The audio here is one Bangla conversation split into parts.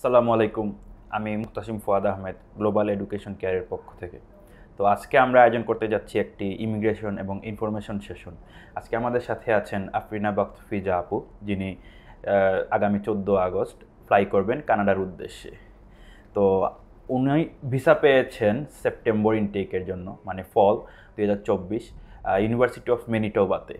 আসসালামু আলাইকুম। আমি মুহতাসিম ফুয়াদ আহমেদ, গ্লোবাল এডুকেশন কেয়ারের পক্ষ থেকে। তো আজকে আমরা আয়োজন করতে যাচ্ছি একটি ইমিগ্রেশন এবং ইনফরমেশন সেশন। আজকে আমাদের সাথে আছেন আফরিনা বাক্ত ফিজা আপু, যিনি আগামী 14 আগস্ট ফ্লাই করবেন কানাডার উদ্দেশ্যে। তো উনি ভিসা পেয়েছেন সেপ্টেম্বর ইনটেকের জন্য, মানে ফল 2024, ইউনিভার্সিটি অফ ম্যানিটোবাতে।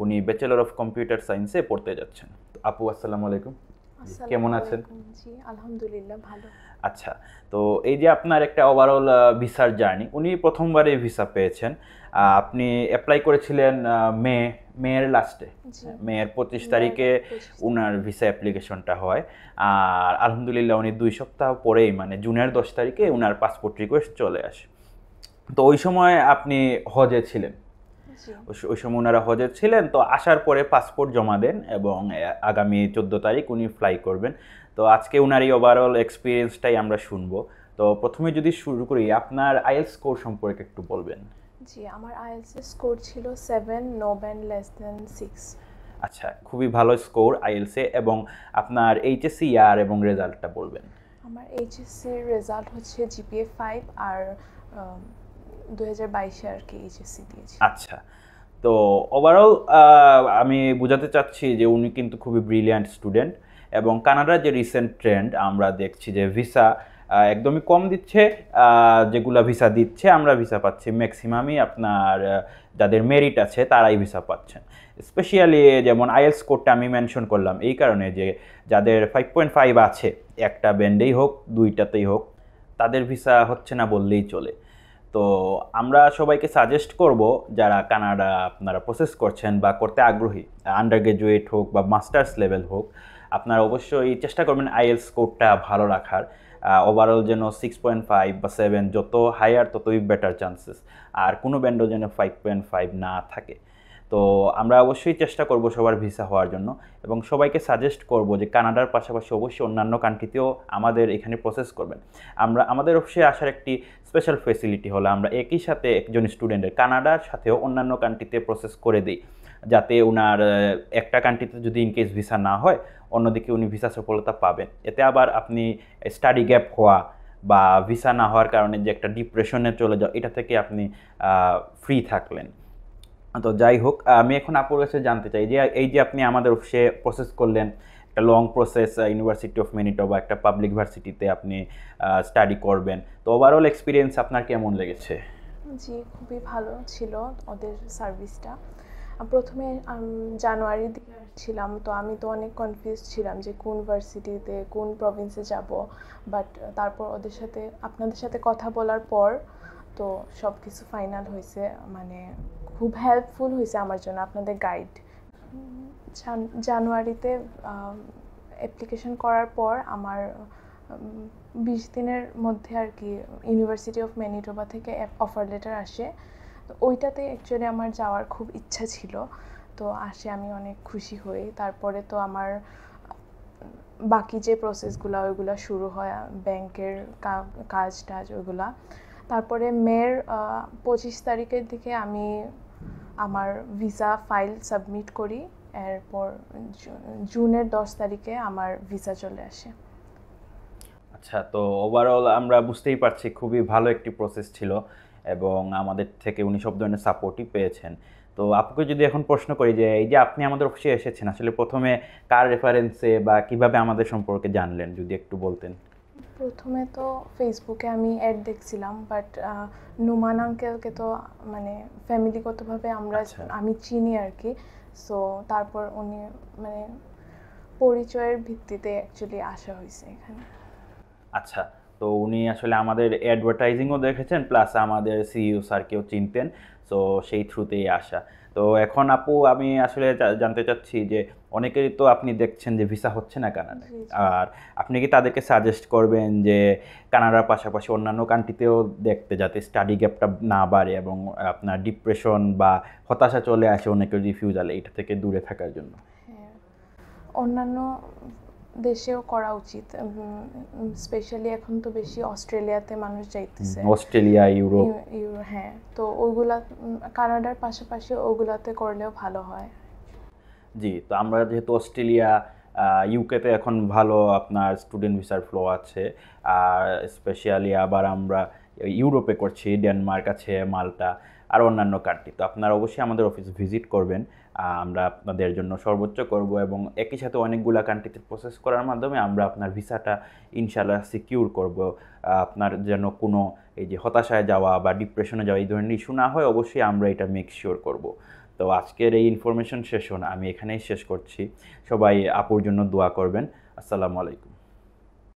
উনি ব্যাচেলর অফ কম্পিউটার সায়েন্সে পড়তে যাচ্ছেন। তো আপু, আসসালামু আলাইকুম। আসসালামু কেমন আছেন? আলাইকুম। জি, আলহামদুলিল্লাহ ভালো। আচ্ছা, তো এই যে আপনার একটা ওভারঅল ভিসার জার্নি, উনি প্রথমবারে ভিসা পেয়েছেন। আপনি অ্যাপ্লাই করেছিলেন মেয়ের লাস্টে, জি, মেয়ের 25 তারিখে মেয়ের 25 উনার তারিখে। ভিসা অ্যাপ্লিকেশনটা হয়। আর আলহামদুলিল্লাহ উনি 2 সপ্তাহ পরেই, মানে জুনের 10 তারিখে উনার পাসপোর্ট রিকোয়েস্ট চলে আসে। তো ওই সময় আপনি হজে ছিলেন। জি, ওই সময় ওনারা হজে ছিলেন, তো আসার পরে পাসপোর্ট জমা দেন এবং আগামী 14 তারিখ উনি ফ্লাই করবেন। তো আজকে উনার এই ওভারঅল এক্সপিরিয়েন্সটাই আমরা শুনবো। তো প্রথমে যদি শুরু করি, আপনার আইএলটিএস স্কোর সম্পর্কে একটু বলবেন। জি, আমার আইএলটিএস স্কোর ছিল 7, নো ব্যান্ড লেস দেন 6। আচ্ছা, খুবই ভালো স্কোর আইএলটিএসে। এবং আপনার এইচএসসি ইয়ার এবং রেজাল্টটা বলবেন। আমার এইচএসসির রেজাল্ট হচ্ছে জিপিএ 5 আর 2022-এ আর কি এইচএসসি দিয়েছি। আচ্ছা, তো ওভারঅল আমি বোঝাতে চাচ্ছি যে উনি কিন্তু খুবই ব্রিলিয়ান্ট স্টুডেন্ট। এবং কানাডার যে রিসেন্ট ট্রেন্ড আমরা দেখছি যে ভিসা একদমই কম দিচ্ছে। যেগুলা ভিসা দিচ্ছে আমরা ভিসা পাচ্ছি ম্যাক্সিমামই আপনার যাদের মেরিট আছে তারাই ভিসা পাচ্ছেন। স্পেশালি যেমন আইএলটিএস স্কোরটা আমি মেনশন করলাম এই কারণে যে যাদের 5.5 আছে, একটা ব্যান্ডেই হোক দুইটাতেই হোক, তাদের ভিসা হচ্ছে না বললেই চলে। তো আমরা সবাইকে সাজেস্ট করব, যারা কানাডা আপনারা প্রসেস করছেন বা করতে আগ্রহী, আন্ডার গ্রাজুয়েট হোক বা মাস্টার্স লেভেল হোক, আপনারা অবশ্যই চেষ্টা করবেন আইএলটিএস স্কোরটা ভালো রাখার। ওভারঅল যেন 6.5 বা 7, যত হায়ার ততই বেটার চান্সেস। আর কোনো ব্যান্ডও যেন 5.5 না থাকে। তো আমরা অবশ্যই চেষ্টা করব সবার ভিসা হওয়ার জন্য। এবং সবাইকে সাজেস্ট করব যে কানাডার পাশাপাশি অবশ্যই অন্যান্য কান্ট্রিতেও আমাদের এখানে প্রসেস করবেন। আমাদের অবশ্যই আসার একটি স্পেশাল ফেসিলিটি হলো আমরা একই সাথে একজন স্টুডেন্টের কানাডার সাথেও অন্যান্য কান্ট্রিতে প্রসেস করে দিই, যাতে ওনার একটা কান্ট্রিতে যদি ইনকেস ভিসা না হয়, অন্যদিকে উনি ভিসা সফলতা পাবেন। এতে আবার আপনি স্টাডি গ্যাপ হওয়া বা ভিসা না হওয়ার কারণে যে একটা ডিপ্রেশনে চলে যাও, এটা থেকে আপনি ফ্রি থাকলেন। তো যাই হোক, আমি এখন আপুর কাছে জানতে চাই যে এই যে আপনি আমাদের অফিসে প্রসেস করলেন, একটা long process, university of Manitoba একটা পাবলিক ভার্সিটিতে আপনি স্টাডি করবেন। তো ওভারঅল এক্সপিরিয়েন্স আপনার কেমন লেগেছে? জি, খুবই ভালো ছিল ওদের সার্ভিসটা। প্রথমে জানুয়ারির দিকে ছিলাম, তো আমি তো অনেক কনফিউজ ছিলাম যে কোন ভার্সিটিতে কোন প্রভিন্সে যাব। বাট তারপর আপনাদের সাথে কথা বলার পর তো সব কিছু ফাইনাল হয়েছে। মানে খুব হেল্পফুল হয়েছে আমার জন্য আপনাদের গাইড। জানুয়ারিতে অ্যাপ্লিকেশন করার পর আমার 20 দিনের মধ্যে আর কি ইউনিভার্সিটি অফ ম্যানিটোবা থেকে অফার লেটার আসে। তো ওইটাতে অ্যাকচুয়ালি আমার যাওয়ার খুব ইচ্ছা ছিল। তো আসে, আমি অনেক খুশি হই। তারপরে তো আমার বাকি যে প্রসেসগুলো ওইগুলো শুরু হয়, ব্যাংকের কাজ টাজ ওইগুলা। তারপরে মের 25 তারিখের দিকে আমি আমার ভিসা ফাইল সাবমিট করি। এরপর জুনের 10 তারিখে আমার ভিসা চলে আসে। আচ্ছা, তো ওভারঅল আমরা বুঝতেই পারছি খুবই ভালো একটি প্রসেস ছিল এবং আমাদের থেকে উনি সব ধরনের সাপোর্টই পেয়েছেন। তো আপুকে যদি এখন প্রশ্ন করি যে এই যে আপনি আমাদের অফিসে এসেছেন, আসলে প্রথমে কার রেফারেন্সে বা কিভাবে আমাদের সম্পর্কে জানলেন, যদি একটু বলতেন। প্রথমে তো ফেসবুকে আমি অ্যাড দেখছিলাম, বাট নোমান আঙ্কেলকে তো মানে ফ্যামিলিগতভাবে আচ্ছা, আমি চিনি আর কি। সো তারপর উনি মানে পরিচয়ের ভিত্তিতে অ্যাকচুয়ালি আসা হয়েছে এখানে। আচ্ছা, তো উনি আসলে আমাদের অ্যাডভার্টাইজিংও দেখেছেন, প্লাস আমাদের সিইও স্যারকেও চিনতেন। সো সেই থ্রুতেই আসা। তো এখন আপু, আমি আসলে জানতে চাচ্ছি যে অনেকেরই তো আপনি দেখছেন যে ভিসা হচ্ছে না কানাডায়। জি, জি। আর আপনি কি তাদেরকে সাজেস্ট করবেন যে কানাডার পাশাপাশি অন্যান্য কান্ট্রিতেও দেখতে, যাতে স্টাডি গ্যাপটা না বাড়ে এবং আপনার ডিপ্রেশন বা হতাশা চলে আসে অনেকের রিফিউজালে, এটা থেকে দূরে থাকার জন্য? হ্যাঁ, অন্যান্য দেশেও করা উচিত। স্পেশালি এখন তো বেশি অস্ট্রেলিয়াতে মানুষ যাইতেছে। Australia, Europe. হ্যাঁ, তো ওইগুলা কানাডার পাশাপাশি ওগুলাতে করলেও ভালো হয়। জি, তো আমরা যেহেতু অস্ট্রেলিয়া, ইউকেতে এখন ভালো আপনার স্টুডেন্ট ভিসার ফ্লো আছে, আর স্পেশালি আবার আমরা ইউরোপে করছি, ডেনমার্ক আছে, মাল্টা আর অন্যান্য কান্ট্রি। তো আপনারা অবশ্যই আমাদের অফিস ভিজিট করবেন, আমরা আপনাদের জন্য সর্বোচ্চ করব এবং একই সাথে অনেকগুলা কান্ট্রিতে প্রসেস করার মাধ্যমে আমরা আপনার ভিসাটা ইনশাল্লাহ সিকিউর করব। আপনার যেন কোনো এই যে হতাশায় যাওয়া বা ডিপ্রেশনে যাওয়া এই ধরনের ইস্যু না হয়, অবশ্যই আমরা এটা মেক শিওর করব। তো আজকের এই ইনফরমেশন সেশন আমি এখানেই শেষ করছি। সবাই আপুর জন্য দোয়া করবেন। আসসালামু আলাইকুম।